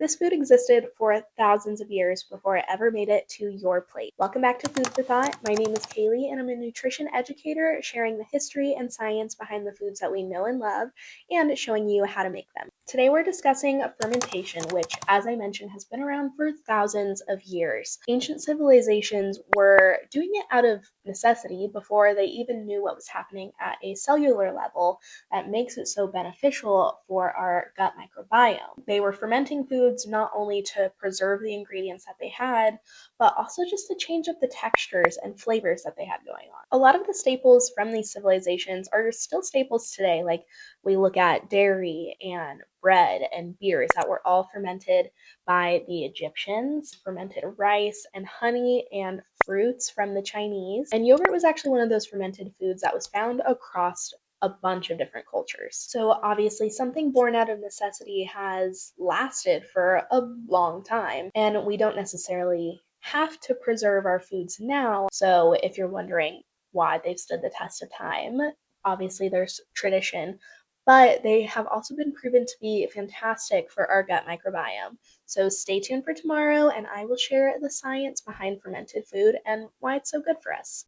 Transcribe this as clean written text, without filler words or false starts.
This food existed for thousands of years before it ever made it to your plate. Welcome back to Food for Thought. My name is Kaylee, and I'm a nutrition educator sharing the history and science behind the foods that we know and love and showing you how to make them. Today, we're discussing fermentation, which, as I mentioned, has been around for thousands of years. Ancient civilizations were doing it out of necessity before they even knew what was happening at a cellular level that makes it so beneficial for our gut microbiome. They were fermenting foods not only to preserve the ingredients that they had, but also just to change up the textures and flavors that they had going on. A lot of the staples from these civilizations are still staples today, like we look at dairy and bread and beers that were all fermented by the Egyptians, fermented rice and honey and fruits from the Chinese. And yogurt was actually one of those fermented foods that was found across a bunch of different cultures. So obviously something born out of necessity has lasted for a long time, and we don't necessarily have to preserve our foods now. So if you're wondering why they've stood the test of time, obviously there's tradition, but they have also been proven to be fantastic for our gut microbiome. So stay tuned for tomorrow, and I will share the science behind fermented food and why it's so good for us.